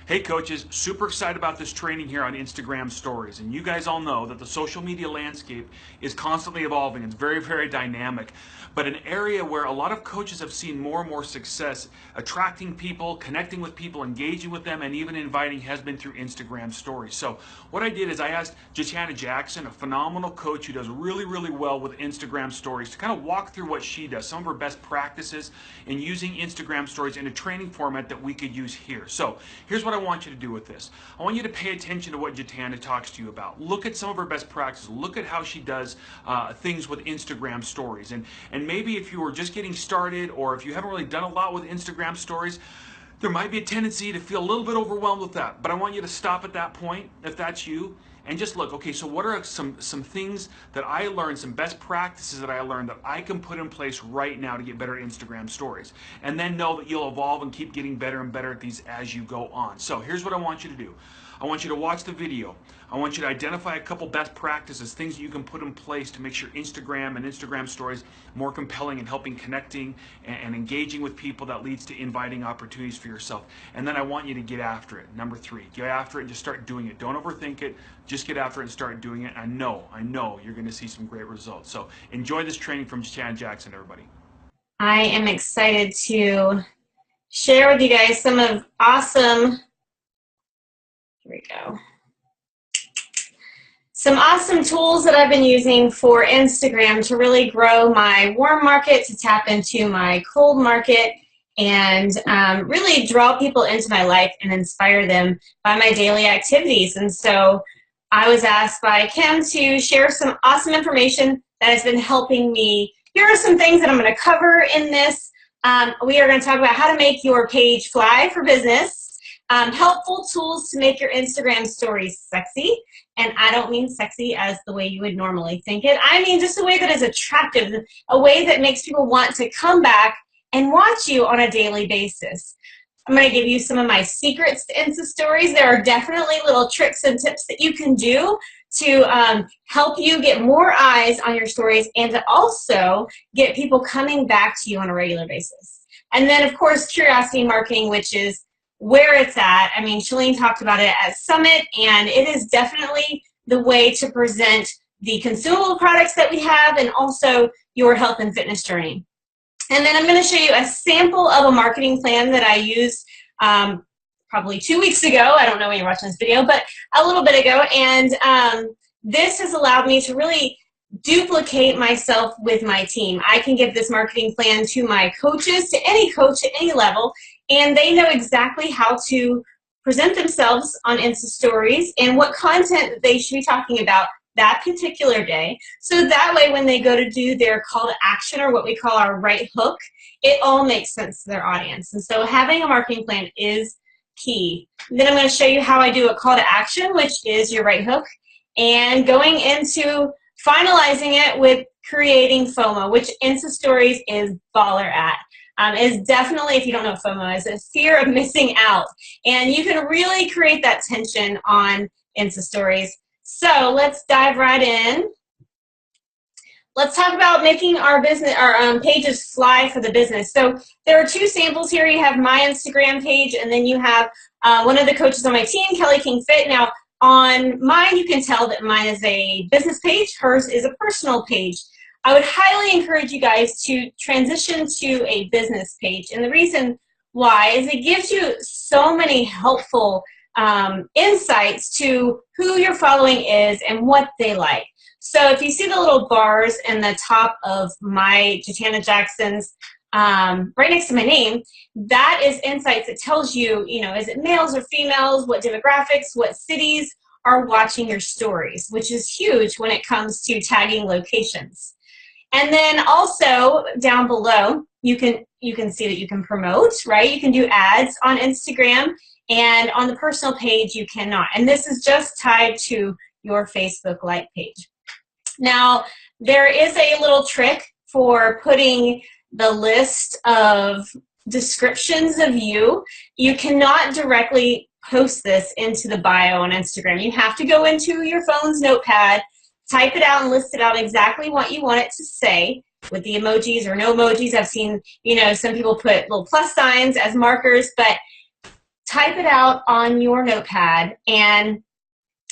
Hey coaches, super excited about this training here on Instagram stories. And you guys all know that the social media landscape is constantly evolving. It's very, very dynamic. But an area where a lot of coaches have seen more and more success attracting people, connecting with people, engaging with them, and even inviting has been through Instagram stories. So what I did is I asked Jatana Jackson, a phenomenal coach who does really, really well with Instagram stories, to kind of walk through what she does, some of her best practices in using Instagram stories in a training format that we could use here. So here's what I want you to do with this. I want you to pay attention to what Jatana talks to you about. Look at some of her best practices. Look at how she does things with Instagram stories. And maybe if you were just getting started, or if you haven't really done a lot with Instagram stories, there might be a tendency to feel a little bit overwhelmed with that. But I want you to stop at that point, if that's you, and just look, okay, so what are some things that I learned, some best practices that I learned that I can put in place right now to get better at Instagram stories? And then know that you'll evolve and keep getting better and better at these as you go on. So here's what I want you to do. I want you to watch the video. I want you to identify a couple best practices, things that you can put in place to make sure Instagram and Instagram stories more compelling and helping connecting and engaging with people that leads to inviting opportunities for yourself. And then I want you to get after it. Number 3, get after it and just start doing it. Don't overthink it. Just get after it and start doing it. I know you're going to see some great results. So enjoy this training from Jatana Jackson, everybody. I am excited to share with you guys some of some awesome tools that I've been using for Instagram to really grow my warm market, to tap into my cold market, and really draw people into my life and inspire them by my daily activities. And so I was asked by Kim to share some awesome information that has been helping me. Here are some things that I'm going to cover in this. We are going to talk about how to make your page fly for business, helpful tools to make your Instagram stories sexy. And I don't mean sexy as the way you would normally think it. I mean just a way that is attractive, a way that makes people want to come back and watch you on a daily basis. I'm going to give you some of my secrets to Insta stories. There are definitely little tricks and tips that you can do to help you get more eyes on your stories and to also get people coming back to you on a regular basis. And then, of course, curiosity marketing, which is where it's at. I mean, Shalene talked about it at Summit, and it is definitely the way to present the consumable products that we have and also your health and fitness journey. And then I'm going to show you a sample of a marketing plan that I used probably 2 weeks ago. I don't know when you're watching this video, but a little bit ago. And this has allowed me to really duplicate myself with my team. I can give this marketing plan to my coaches, to any coach at any level, and they know exactly how to present themselves on Insta stories and what content they should be talking about that particular day. So that way when they go to do their call to action, or what we call our right hook, it all makes sense to their audience. And so having a marketing plan is key. Then I'm going to show you how I do a call to action, which is your right hook, and going into finalizing it with creating FOMO, which Insta Stories is baller at. Is definitely, if you don't know what FOMO is, it's fear of missing out. And you can really create that tension on Insta Stories. So let's dive right in. Let's talk about making our pages fly for the business. So there are 2 samples here. You have my Instagram page, and then you have one of the coaches on my team, Kelly King Fit. Now, on mine, you can tell that mine is a business page. Hers is a personal page. I would highly encourage you guys to transition to a business page. And the reason why is it gives you so many helpful insights to who your following is and what they like. So if you see the little bars in the top of my Jatana Jackson's, right next to my name, that is insights that tells you, is it males or females, what demographics, what cities are watching your stories, which is huge when it comes to tagging locations. And then also down below, you can see that you can promote, right? You can do ads on Instagram, and on the personal page, you cannot. And this is just tied to your Facebook like page. Now, there is a little trick for putting the list of descriptions of you. You cannot directly post this into the bio on Instagram. You have to go into your phone's notepad, type it out, and list it out exactly what you want it to say with the emojis or no emojis. I've seen, some people put little plus signs as markers, but type it out on your notepad, and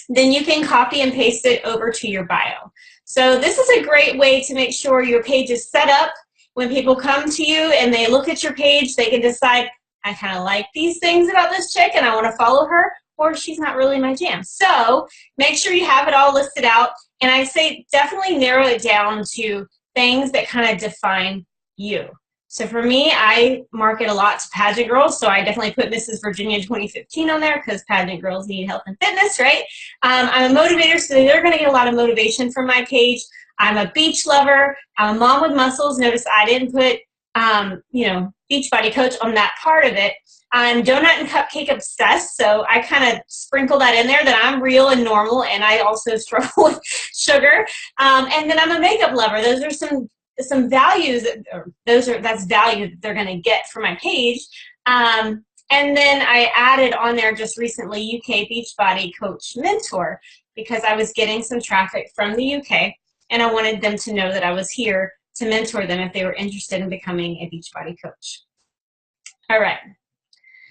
then you can copy and paste it over to your bio. So this is a great way to make sure your page is set up. When people come to you and they look at your page, they can decide, I kind of like these things about this chick and I want to follow her, or she's not really my jam. So make sure you have it all listed out. And I say definitely narrow it down to things that kind of define you. So for me, I market a lot to pageant girls, so I definitely put Mrs. Virginia 2015 on there because pageant girls need health and fitness, right? I'm a motivator, so they're going to get a lot of motivation from my page. I'm a beach lover. I'm a mom with muscles. Notice I didn't put, you know, beach body coach on that part of it. I'm donut and cupcake obsessed, so I kind of sprinkle that in there that I'm real and normal, and I also struggle with sugar. And then I'm a makeup lover. Those are some values that's value that they're going to get from my page. And then I added on there just recently UK Beachbody Coach Mentor, because I was getting some traffic from the UK and I wanted them to know that I was here to mentor them if they were interested in becoming a Beachbody coach. All right.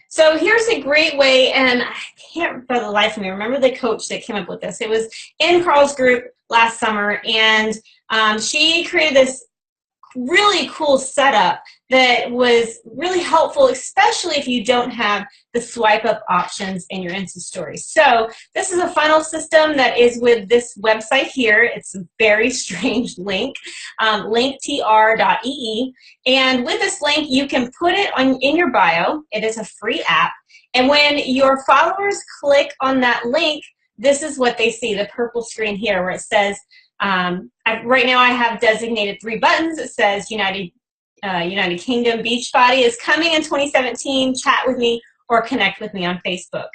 So here's a great way, and I can't for the life of me remember the coach that came up with this. It was in Carl's group last summer, and she created this really cool setup that was really helpful, especially if you don't have the swipe up options in your Insta stories. So this is a funnel system that is with this website here. It's a very strange link, linktr.ee. And with this link, you can put it in your bio. It is a free app. And when your followers click on that link, this is what they see, the purple screen here where it says, right now I have designated 3 buttons. It says United Kingdom Beachbody is coming in 2017, chat with me or connect with me on Facebook.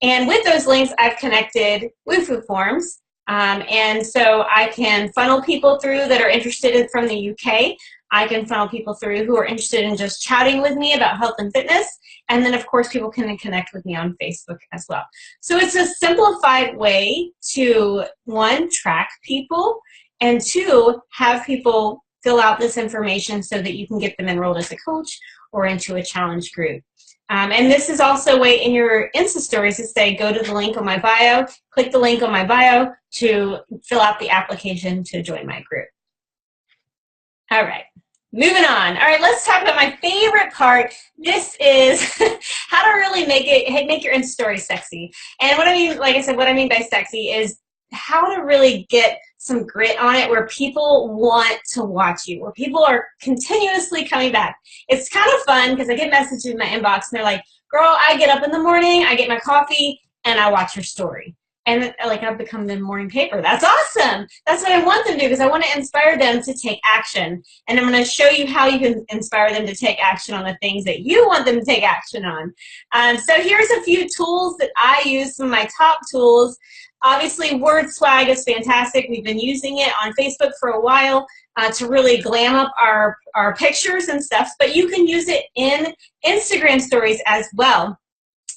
And with those links, I've connected Woofu forms. And so I can funnel people through that are interested from the UK. I can funnel people through who are interested in just chatting with me about health and fitness. And then, of course, people can connect with me on Facebook as well. So it's a simplified way to, 1, track people, and 2, have people fill out this information so that you can get them enrolled as a coach or into a challenge group. And this is also a way in your Insta stories to say, go to the link on my bio, click the link on my bio to fill out the application to join my group. All right. Moving on. All right, let's talk about my favorite part. This is how to really make your Insta story sexy. And what I mean, like I said, what I mean by sexy is how to really get some grit on it where people want to watch you, where people are continuously coming back. It's kind of fun because I get messages in my inbox and they're like, girl, I get up in the morning, I get my coffee, and I watch your story. And like I've become the morning paper. That's awesome. That's what I want them to do because I want to inspire them to take action. And I'm going to show you how you can inspire them to take action on the things that you want them to take action on. So here's a few tools that I use, some of my top tools. Obviously, Word Swag is fantastic. We've been using it on Facebook for a while to really glam up our pictures and stuff. But you can use it in Instagram stories as well.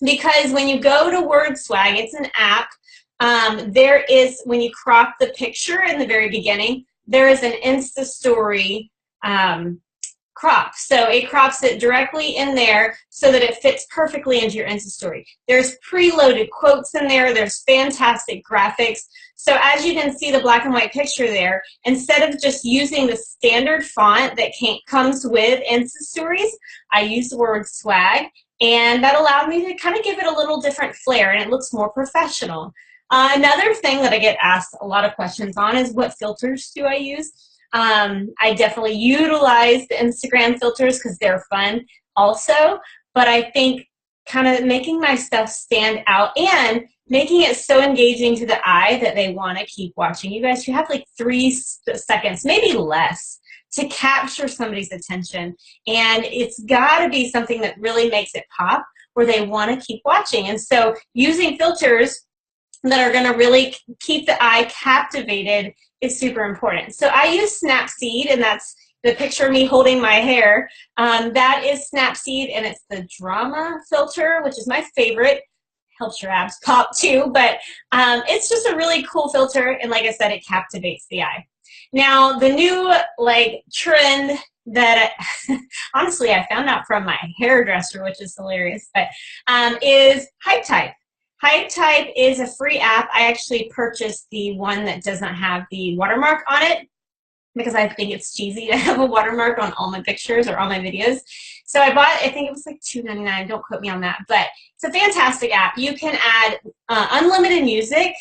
Because when you go to Word Swag, it's an app. There is, when you crop the picture in the very beginning, there is an Insta story crop. So it crops it directly in there so that it fits perfectly into your Insta story. There's preloaded quotes in there. There's fantastic graphics. So as you can see the black and white picture there, instead of just using the standard font that comes with Insta stories, I used Word Swag, and that allowed me to kind of give it a little different flair, and it looks more professional. Another thing that I get asked a lot of questions on is what filters do I use? I definitely utilize the Instagram filters because they're fun also, but I think kind of making my stuff stand out and making it so engaging to the eye that they want to keep watching. You guys, you have like 3 seconds, maybe less, to capture somebody's attention. And it's got to be something that really makes it pop where they want to keep watching. And so using filters that are going to really keep the eye captivated is super important. So I use Snapseed, and that's the picture of me holding my hair. That is Snapseed, and it's the drama filter, which is my favorite. Helps your abs pop too, but it's just a really cool filter, and like I said, it captivates the eye. Now, the new like trend that honestly I found out from my hairdresser, which is hilarious, but is Hype Type. Hype Type is a free app. I actually purchased the one that doesn't have the watermark on it because I think it's cheesy to have a watermark on all my pictures or all my videos. So I bought, I think it was like $2.99. Don't quote me on that, but it's a fantastic app. You can add unlimited music.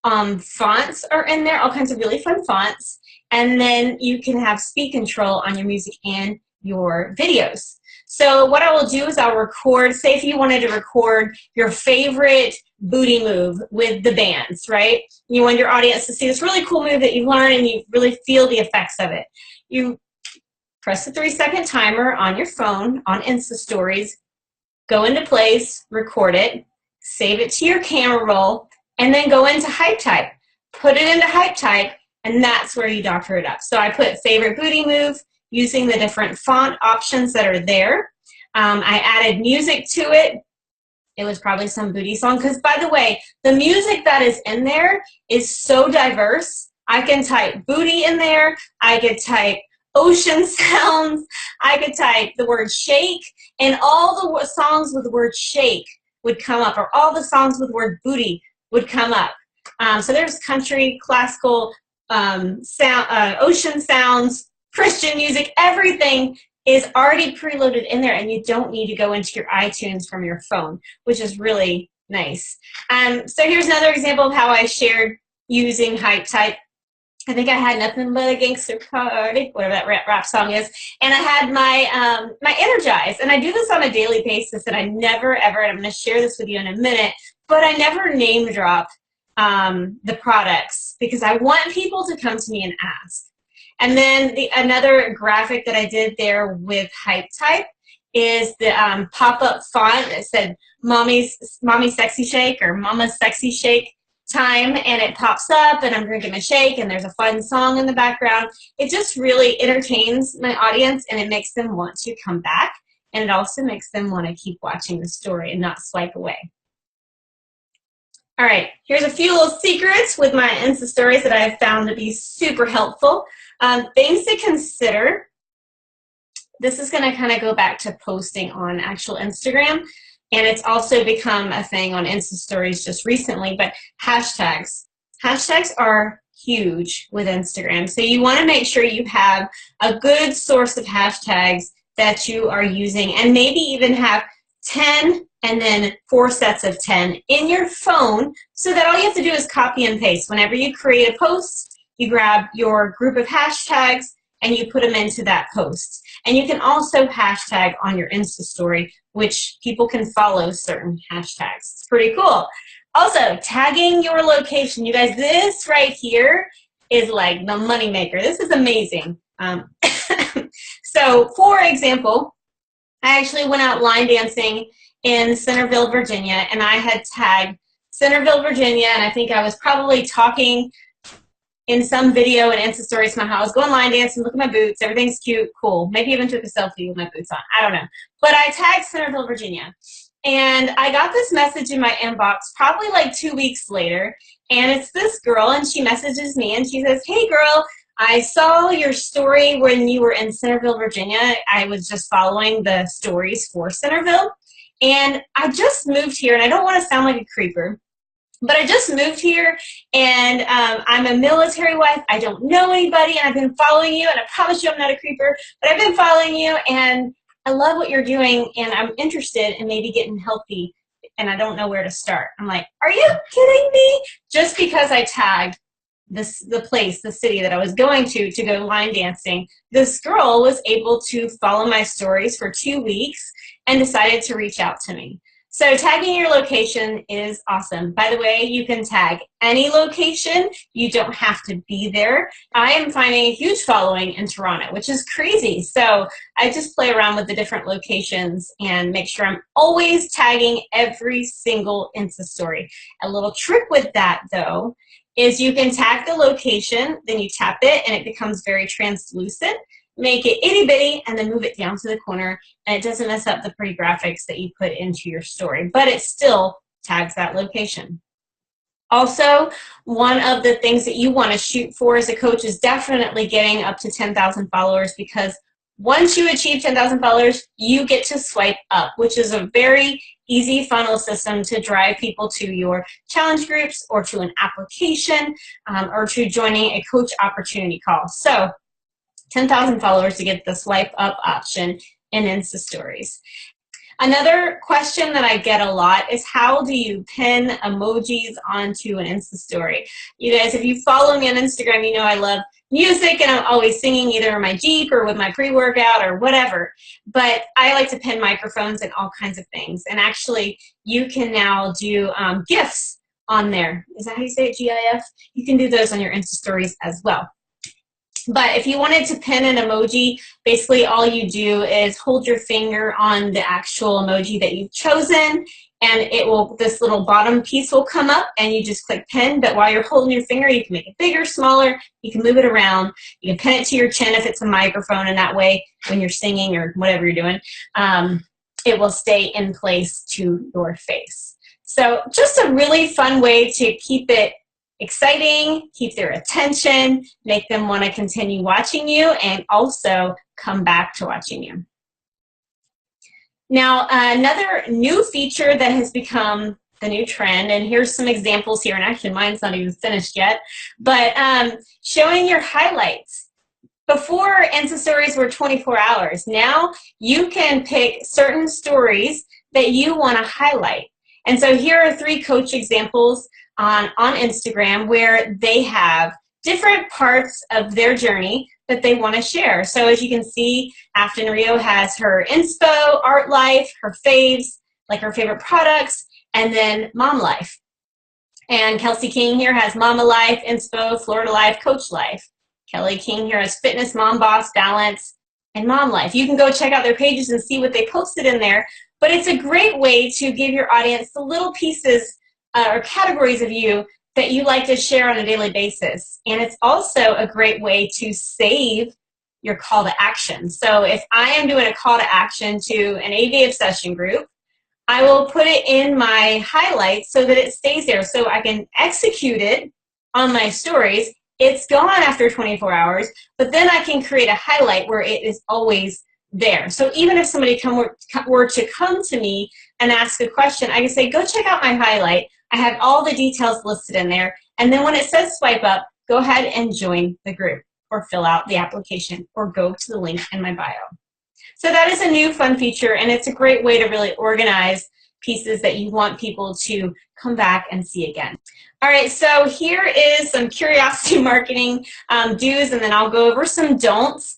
Fonts are in there, all kinds of really fun fonts. And then you can have speed control on your music and your videos. So what I will do is I'll record, say if you wanted to record your favorite booty move with the bands, right? You want your audience to see this really cool move that you learn and you really feel the effects of it. You press the 3-second timer on your phone on Insta Stories, go into place, record it, save it to your camera roll, and then go into Hype Type. Put it into Hype Type, and that's where you doctor it up. So I put favorite booty move using the different font options that are there. I added music to it. It was probably some booty song, because by the way, the music that is in there is so diverse. I can type booty in there. I could type ocean sounds. I could type the word shake, and all the songs with the word shake would come up, or all the songs with the word booty would come up. So there's country, classical, ocean sounds, Christian music, everything is already preloaded in there, and you don't need to go into your iTunes from your phone, which is really nice. So here's another example of how I shared using Hype Type. I think I had Nothing But a Gangster Party, whatever that rap song is, and I had my my Energize, and I do this on a daily basis, and I never ever, and I'm going to share this with you in a minute, but I never name drop the products because I want people to come to me and ask. And then another graphic that I did there with Hype Type is the pop-up font that said Mommy Sexy Shake or Mama's Sexy Shake time, and it pops up and I'm drinking a shake and there's a fun song in the background. It just really entertains my audience and it makes them want to come back, and it also makes them want to keep watching the story and not swipe away. All right, here's a few little secrets with my Insta Stories that I've found to be super helpful. Things to consider. This is going to kind of go back to posting on actual Instagram, and it's also become a thing on Insta Stories just recently, but hashtags. Hashtags are huge with Instagram, so you want to make sure you have a good source of hashtags that you are using, and maybe even have 10 and then 4 sets of 10 in your phone, so that all you have to do is copy and paste. Whenever you create a post, you grab your group of hashtags and you put them into that post. And you can also hashtag on your Insta story, which people can follow certain hashtags. It's pretty cool. Also, tagging your location. You guys, this right here is like the money maker. This is amazing. So, for example, I actually went out line dancing in Centerville, Virginia, and I had tagged Centerville, Virginia, and I think I was probably talking in some video and Insta Stories about how I was going line dancing, look at my boots, everything's cute, cool. Maybe even took a selfie with my boots on, I don't know. But I tagged Centerville, Virginia, and I got this message in my inbox probably like 2 weeks later, and it's this girl, and she messages me, and she says, "Hey girl, I saw your story when you were in Centerville, Virginia. I was just following the stories for Centerville, and I just moved here, and I don't want to sound like a creeper, but I just moved here, and I'm a military wife. I don't know anybody, and I've been following you, and I promise you I'm not a creeper, but I've been following you, and I love what you're doing, and I'm interested in maybe getting healthy, and I don't know where to start." I'm like, "Are you kidding me?" Just because I tagged the city that I was going to go line dancing, this girl was able to follow my stories for 2 weeks and decided to reach out to me. So tagging your location is awesome. By the way, you can tag any location. You don't have to be there. I am finding a huge following in Toronto, which is crazy. So I just play around with the different locations and make sure I'm always tagging every single Insta story. A little trick with that, though, is you can tag the location, then you tap it, and it becomes very translucent. Make it itty bitty, and then move it down to the corner, and it doesn't mess up the pretty graphics that you put into your story, but it still tags that location. Also, one of the things that you want to shoot for as a coach is definitely getting up to 10,000 followers, because once you achieve 10,000 followers, you get to swipe up, which is a very easy funnel system to drive people to your challenge groups or to an application or to joining a coach opportunity call. So 10,000 followers to get the swipe up option in Insta Stories. Another question that I get a lot is, how do you pin emojis onto an Insta story? You guys, if you follow me on Instagram, you know I love music and I'm always singing either in my Jeep or with my pre-workout or whatever. But I like to pin microphones and all kinds of things. And actually, you can now do GIFs on there. Is that how you say it, GIF? You can do those on your Insta stories as well. But if you wanted to pin an emoji, basically all you do is hold your finger on the actual emoji that you've chosen, and it will, this little bottom piece will come up and you just click pin. But while you're holding your finger, you can make it bigger, smaller, you can move it around, you can pin it to your chin if it's a microphone, and that way when you're singing or whatever you're doing, it will stay in place to your face. So just a really fun way to keep it exciting, keep their attention, make them want to continue watching you, and also come back to watching you. Now, another new feature that has become the new trend, and here's some examples here, and actually mine's not even finished yet, but showing your highlights. Before, Insta Stories were 24 hours. Now you can pick certain stories that you want to highlight. And so here are 3 coach examples on Instagram where they have different parts of their journey that they want to share. So as you can see, Afton Rio has her inspo, art life, her faves, like her favorite products, and then mom life. And Kelsey King here has mama life, inspo, Florida life, coach life. Kelly King here has fitness, mom, boss, balance, and mom life. You can go check out their pages and see what they posted in there, but it's a great way to give your audience the little pieces or categories of you that you like to share on a daily basis. And it's also a great way to save your call to action. So if I am doing a call to action to an AV obsession group, I will put it in my highlights so that it stays there, so I can execute it on my stories. It's gone after 24 hours, but then I can create a highlight where it is always there. So even if somebody were to come to me and ask a question, I can say, go check out my highlight. I have all the details listed in there. And then when it says swipe up, go ahead and join the group or fill out the application or go to the link in my bio. So that is a new fun feature, and it's a great way to really organize pieces that you want people to come back and see again. All right, so here is some curiosity marketing do's, and then I'll go over some don'ts.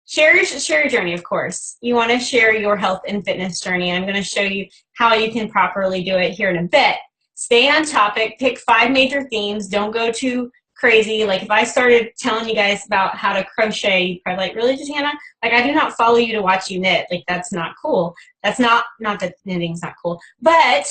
Share your journey, of course. You want to share your health and fitness journey, and I'm going to show you how you can properly do it here in a bit. Stay on topic. Pick 5 major themes. Don't go too crazy. Like if I started telling you guys about how to crochet, you'd probably like, really, Jatana? Like, I do not follow you to watch you knit. Like, that's not cool. That's not that knitting's not cool. But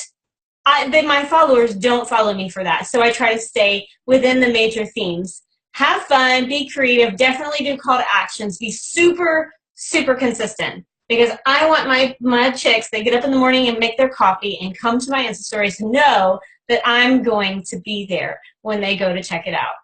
my followers don't follow me for that. So I try to stay within the major themes. Have fun, be creative, definitely do call to actions, be super, super consistent, because I want my chicks, they get up in the morning and make their coffee and come to my Insta stories to know that I'm going to be there when they go to check it out.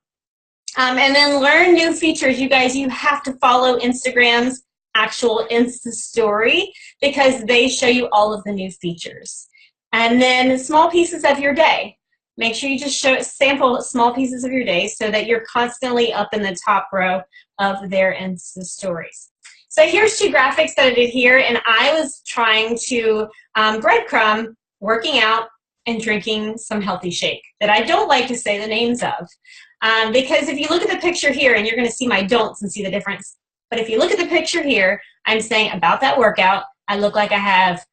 And then learn new features. You guys, you have to follow Instagram's actual Insta story because they show you all of the new features. And then small pieces of your day. Make sure you just sample small pieces of your day so that you're constantly up in the top row of their Insta stories. So here's 2 graphics that I did here, and I was trying to breadcrumb working out and drinking some healthy shake that I don't like to say the names of. Because if you look at the picture here, and you're going to see my don'ts and see the difference, but if you look at the picture here, I'm saying about that workout, I look like I have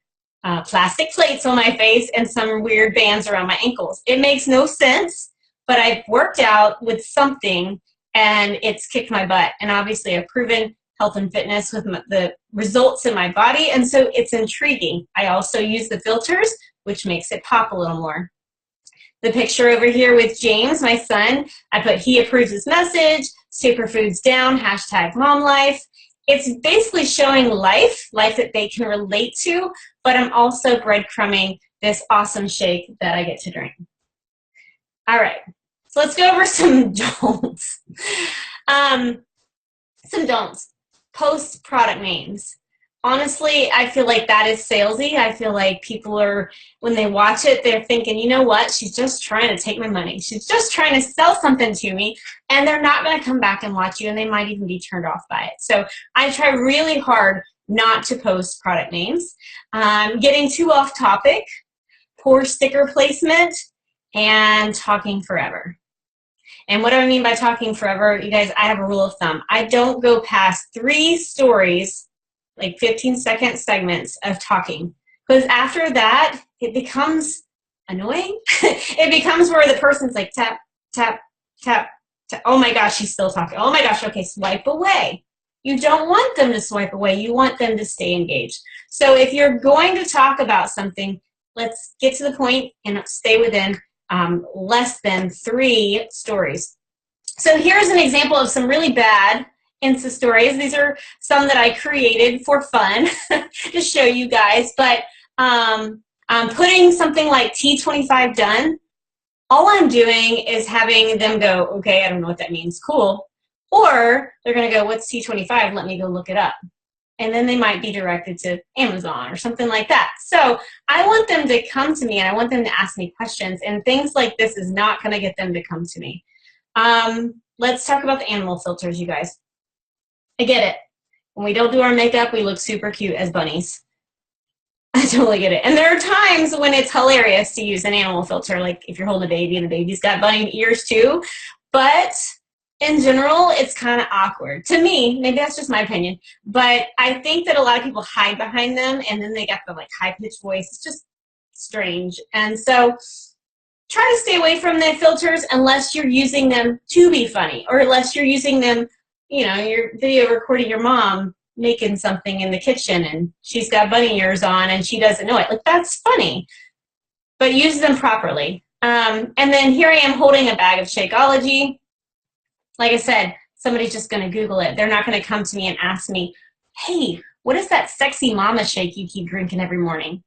plastic plates on my face and some weird bands around my ankles. It makes no sense, but I've worked out with something and it's kicked my butt. And obviously I've proven health and fitness with the results in my body, and so it's intriguing. I also use the filters, which makes it pop a little more. The picture over here with James, my son, I put he approves his message, superfoods down, #momlife. It's basically showing life that they can relate to, but I'm also breadcrumbing this awesome shake that I get to drink. All right, so let's go over some don'ts. Some don'ts. Post product names. Honestly, I feel like that is salesy. I feel like people are, when they watch it, they're thinking, you know what, she's just trying to take my money. She's just trying to sell something to me, and they're not going to come back and watch you, and they might even be turned off by it. So I try really hard not to post product names. Getting too off topic, poor sticker placement, and talking forever. And what do I mean by talking forever? You guys, I have a rule of thumb. I don't go past 3 stories, like 15-second segments of talking. Because after that, it becomes annoying. It becomes where the person's like, tap, tap, tap, tap. Oh my gosh, she's still talking. Oh my gosh, okay, swipe away. You don't want them to swipe away. You want them to stay engaged. So if you're going to talk about something, let's get to the point and stay within less than 3 stories. So here's an example of some really bad Insta stories. These are some that I created for fun to show you guys, but putting something like T25 done, all I'm doing is having them go, okay, I don't know what that means, cool. Or they're gonna go, what's T25? Let me go look it up. And then they might be directed to Amazon or something like that. So I want them to come to me, and I want them to ask me questions, and things like this is not going to get them to come to me. Let's talk about the animal filters, you guys. I get it. When we don't do our makeup, we look super cute as bunnies. I totally get it. And there are times when it's hilarious to use an animal filter, like if you're holding a baby and the baby's got bunny ears too. But in general, it's kind of awkward. To me, maybe that's just my opinion, but I think that a lot of people hide behind them, and then they got the like high-pitched voice. It's just strange. And so try to stay away from the filters unless you're using them to be funny, or unless you're using them, you know, your video recording your mom making something in the kitchen and she's got bunny ears on and she doesn't know it. Like, that's funny, but use them properly. And then here I am holding a bag of Shakeology. Like I said, somebody's just going to Google it. They're not going to come to me and ask me, hey, what is that sexy mama shake you keep drinking every morning?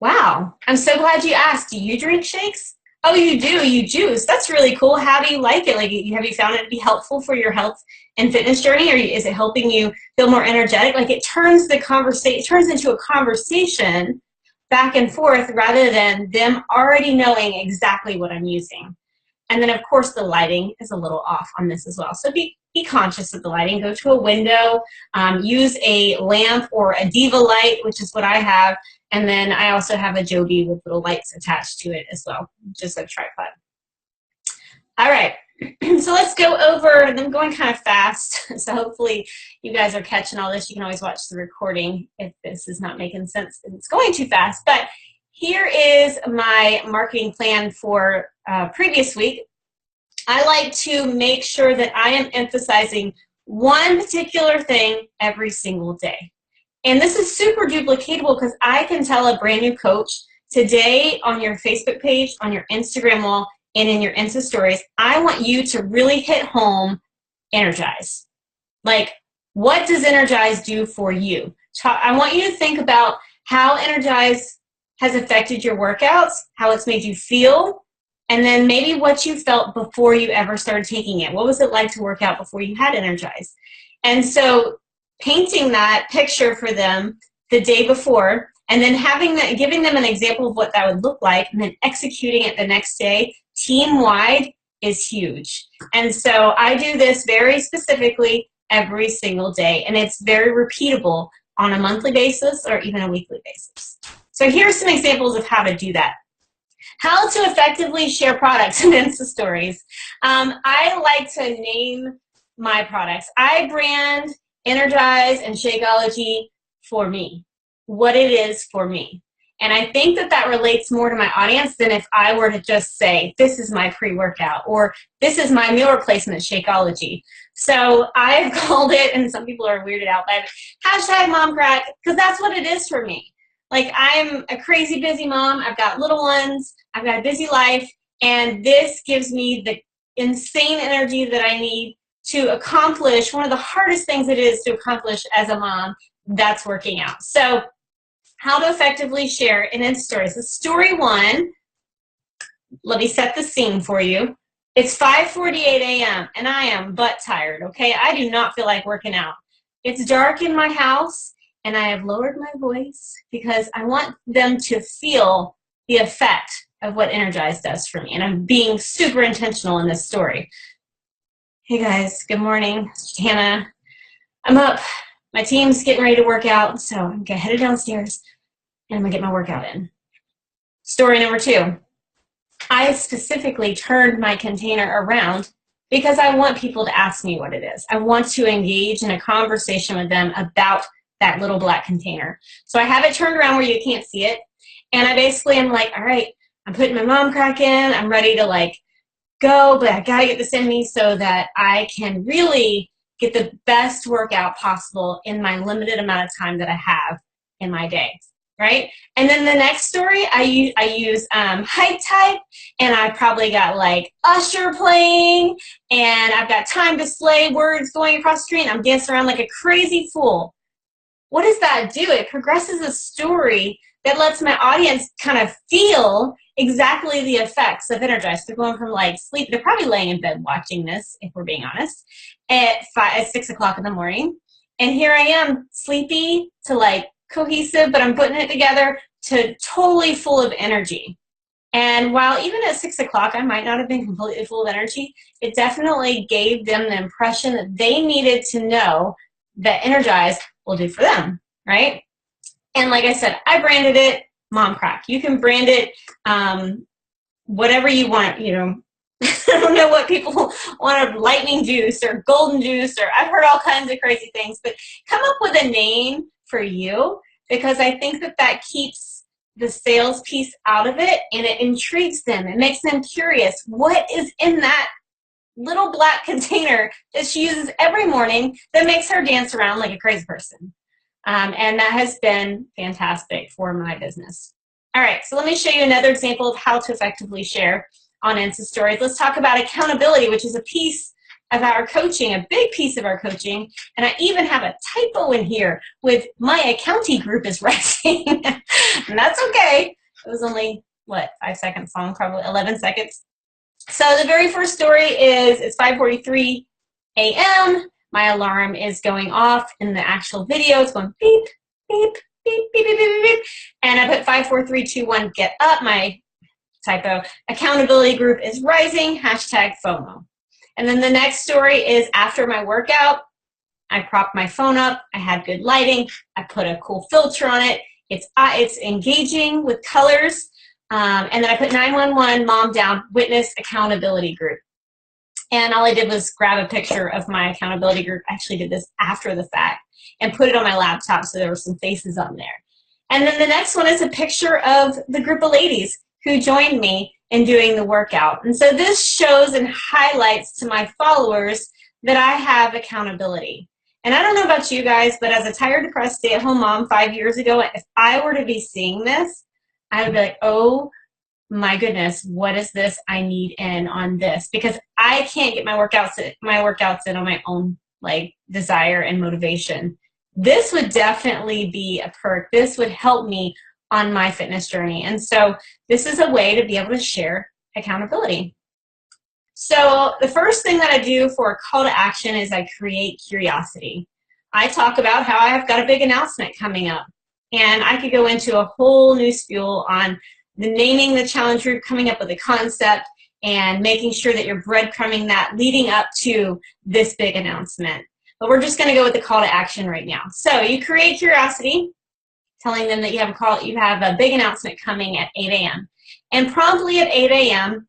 Wow, I'm so glad you asked. Do you drink shakes? Oh, you do? You juice? That's really cool. How do you like it? Like, have you found it to be helpful for your health and fitness journey, or is it helping you feel more energetic? Like, it turns the conversation, it turns into a conversation back and forth rather than them already knowing exactly what I'm using. And then, of course, the lighting is a little off on this as well. So be conscious of the lighting. Go to a window, use a lamp or a Diva light, which is what I have. And then I also have a Joby with little lights attached to it as well, just a tripod. All right, so let's go over, and I'm going kind of fast, so hopefully you guys are catching all this. You can always watch the recording if this is not making sense and it's going too fast. But here is my marketing plan for previous week. I like to make sure that I am emphasizing one particular thing every single day. And this is super duplicatable because I can tell a brand new coach today on your Facebook page, on your Instagram wall, and in your Insta stories, I want you to really hit home energize. Like, what does energize do for you? I want you to think about how energize has affected your workouts, how it's made you feel, and then maybe what you felt before you ever started taking it. What was it like to work out before you had energize? And so painting that picture for them the day before, and then giving them an example of what that would look like, and then executing it the next day, team-wide, is huge. And so I do this very specifically every single day, and it's very repeatable on a monthly basis or even a weekly basis. So here's some examples of how to do that. How to effectively share products in Insta stories. I like to name my products. I brand Energize and Shakeology for me, what it is for me. And I think that that relates more to my audience than if I were to just say, this is my pre-workout, or this is my meal replacement Shakeology. So I've called it, and some people are weirded out by it, #MomCrack, because that's what it is for me. Like, I'm a crazy busy mom. I've got little ones. I've got a busy life. And this gives me the insane energy that I need to accomplish one of the hardest things it is to accomplish as a mom, that's working out. So how to effectively share in Insta stories. So story 1, let me set the scene for you. It's 5:48 a.m. and I am butt tired, okay? I do not feel like working out. It's dark in my house and I have lowered my voice because I want them to feel the effect of what Energize does for me. And I'm being super intentional in this story. Hey guys, good morning. It's Jatana. I'm up. My team's getting ready to work out, so I'm headed downstairs and I'm gonna get my workout in. Story number 2. I specifically turned my container around because I want people to ask me what it is. I want to engage in a conversation with them about that little black container. So I have it turned around where you can't see it. And I basically am like, all right, I'm putting my mom crack in. I'm ready to like go, but I gotta get this in me so that I can really get the best workout possible in my limited amount of time that I have in my day. Right? And then the next story, I use Hype Type, and I probably got like Usher playing, and I've got Time to Slay words going across the screen. I'm dancing around like a crazy fool. What does that do? It progresses a story that lets my audience kind of feel exactly the effects of Energize. They're going from like sleep, they're probably laying in bed watching this, if we're being honest, at 6 o'clock in the morning. And here I am, sleepy to like cohesive, but I'm putting it together to totally full of energy. And while even at 6 o'clock, I might not have been completely full of energy, it definitely gave them the impression that they needed to know that Energize will do for them, right? And like I said, I branded it Mom Crack. You can brand it whatever you want, you know. I don't know what people want, of lightning juice or golden juice, or I've heard all kinds of crazy things, but come up with a name for you, because I think that that keeps the sales piece out of it and it intrigues them. It makes them curious. What is in that little black container that she uses every morning that makes her dance around like a crazy person? And that has been fantastic for my business. All right, so let me show you another example of how to effectively share on Insta Stories. Let's talk about accountability, which is a piece of our coaching, a big piece of our coaching. And I even have a typo in here with my accounting group is rising. And that's okay. It was only, what, 5 seconds long, probably 11 seconds. So the very first story is, it's 5:43 a.m. My alarm is going off in the actual video. It's going beep, beep, beep, beep, beep, beep, beep. And I put 5, 4, 3, 2, 1, get up. My typo, accountability group is rising, hashtag FOMO. And then the next story is after my workout, I propped my phone up, I had good lighting, I put a cool filter on it, it's engaging with colors, and then I put 911, mom down, witness accountability group. And all I did was grab a picture of my accountability group. I actually did this after the fact and put it on my laptop so there were some faces on there. And then the next one is a picture of the group of ladies who joined me in doing the workout. And so this shows and highlights to my followers that I have accountability. And I don't know about you guys, but as a tired, depressed, stay-at-home mom 5 years ago, if I were to be seeing this, I would be like, oh my goodness, what is this? I need in on this, because I can't get my workouts in on my own like desire and motivation. This would definitely be a perk. This would help me on my fitness journey. And so this is a way to be able to share accountability. So the first thing that I do for a call to action is I create curiosity. I talk about how I have got a big announcement coming up, and I could go into a whole new spiel on the naming the challenge group, coming up with a concept, and making sure that you're breadcrumbing that leading up to this big announcement. But we're just going to go with the call to action right now. So you create curiosity, telling them that you have a big announcement coming at 8 a.m. And promptly at 8 a.m.,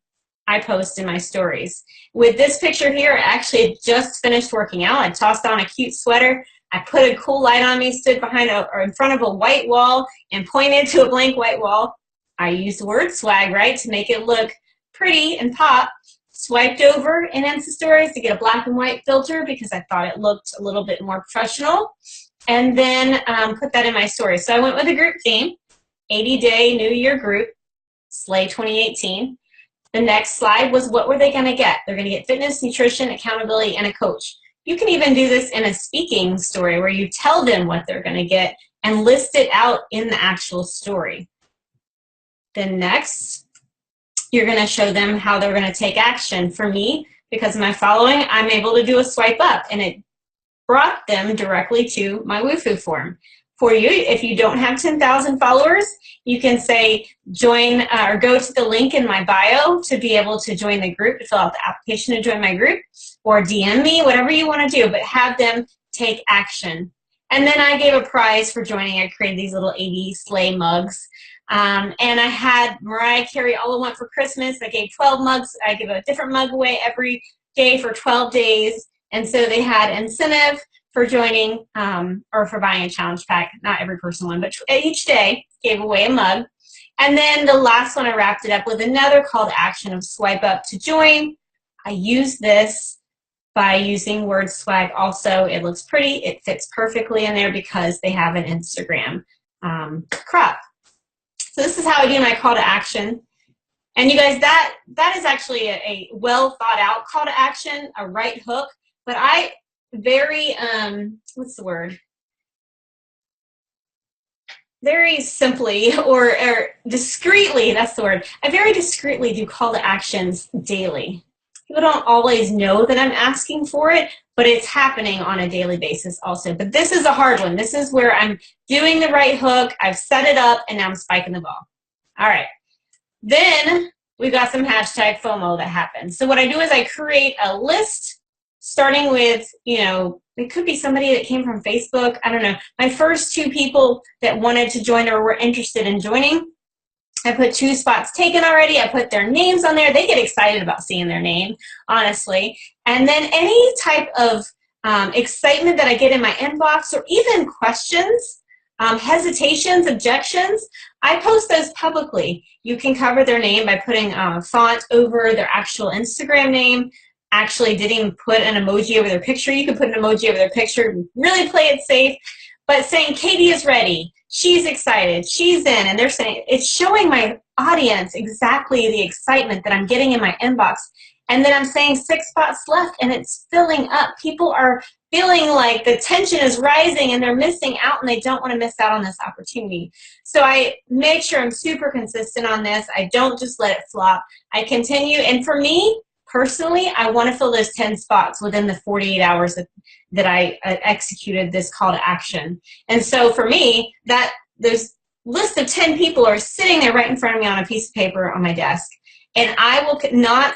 I post in my stories. With this picture here, I actually just finished working out. I tossed on a cute sweater. I put a cool light on me, stood in front of a white wall, and pointed to a blank white wall. I used the word swag, right, to make it look pretty and pop. Swiped over in Insta Stories to get a black and white filter because I thought it looked a little bit more professional. And then put that in my story. So I went with a group theme, 80-day New Year group, Slay 2018. The next slide was what were they going to get? They're going to get fitness, nutrition, accountability, and a coach. You can even do this in a speaking story where you tell them what they're going to get and list it out in the actual story. Then next, you're going to show them how they're going to take action. For me, because of my following, I'm able to do a swipe up, and it brought them directly to my WooFoo form. For you, if you don't have 10,000 followers, you can say join or go to the link in my bio to be able to join the group, to fill out the application to join my group, or DM me, whatever you want to do, but have them take action. And then I gave a prize for joining. I created these little 80 sleigh mugs. And I had Mariah Carey All I Want for Christmas. I gave 12 mugs. I give a different mug away every day for 12 days. And so they had incentive for joining or for buying a challenge pack. Not every person won, but each day gave away a mug. And then the last one, I wrapped it up with another call to action of swipe up to join. I use this by using word swag also. It looks pretty. It fits perfectly in there because they have an Instagram crop. So this is how I do my call to action. And you guys, that is actually a well thought out call to action, a right hook. But I very, what's the word? Very simply or discreetly, that's the word. I very discreetly do call to actions daily. People don't always know that I'm asking for it, but it's happening on a daily basis also. But this is a hard one. This is where I'm doing the right hook, I've set it up, and now I'm spiking the ball. All right. Then we've got some hashtag FOMO that happens. So what I do is I create a list starting with, you know, it could be somebody that came from Facebook. I don't know. My first 2 people that wanted to join or were interested in joining, I put 2 spots taken already. I put their names on there. They get excited about seeing their name, honestly. And then any type of excitement that I get in my inbox, or even questions, hesitations, objections, I post those publicly. You can cover their name by putting font over their actual Instagram name. Actually didn't even put an emoji over their picture. You can put an emoji over their picture, really play it safe, but saying Katie is ready, she's excited, she's in, and they're saying, it's showing my audience exactly the excitement that I'm getting in my inbox. And then I'm saying 6 spots left, and it's filling up. People are feeling like the tension is rising and they're missing out, and they don't want to miss out on this opportunity. So I make sure I'm super consistent on this. I don't just let it flop. I continue, and for me, personally, I want to fill those 10 spots within the 48 hours that I executed this call to action. And so for me, those list of 10 people are sitting there right in front of me on a piece of paper on my desk. And I will not,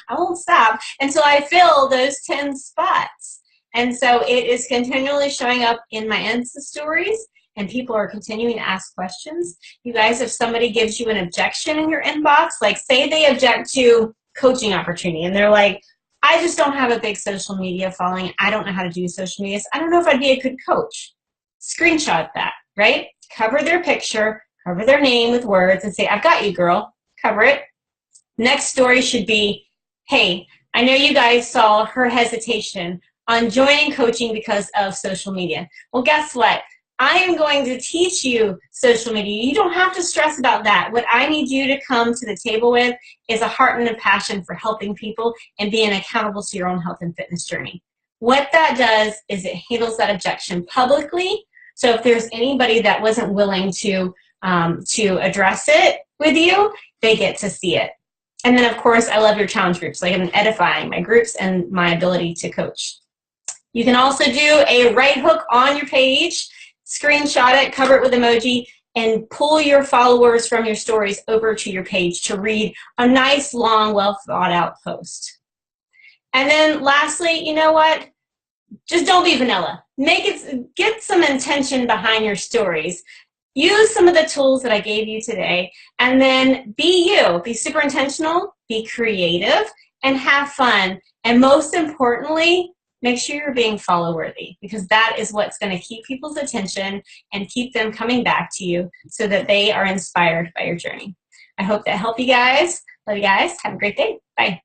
I won't stop until I fill those 10 spots. And so it is continually showing up in my Insta stories, and people are continuing to ask questions. You guys, if somebody gives you an objection in your inbox, like say they object to coaching opportunity, and they're like, I just don't have a big social media following. I don't know how to do social media. So I don't know if I'd be a good coach. Screenshot that, right? Cover their picture, cover their name with words, and say, I've got you, girl. Cover it. Next story should be, hey, I know you guys saw her hesitation on joining coaching because of social media. Well, guess what? I am going to teach you social media. You don't have to stress about that. What I need you to come to the table with is a heart and a passion for helping people and being accountable to your own health and fitness journey. What that does is it handles that objection publicly. So if there's anybody that wasn't willing to address it with you, they get to see it. And then, of course, I love your challenge groups. Like I'm edifying my groups and my ability to coach. You can also do a right hook on your page. Screenshot it, cover it with emoji, and pull your followers from your stories over to your page to read a nice, long, well thought out post. And then lastly, you know what? Just don't be vanilla. Get some intention behind your stories. Use some of the tools that I gave you today, and then be you. Be super intentional, be creative, and have fun. And most importantly, make sure you're being follow-worthy, because that is what's going to keep people's attention and keep them coming back to you so that they are inspired by your journey. I hope that helped you guys. Love you guys. Have a great day. Bye.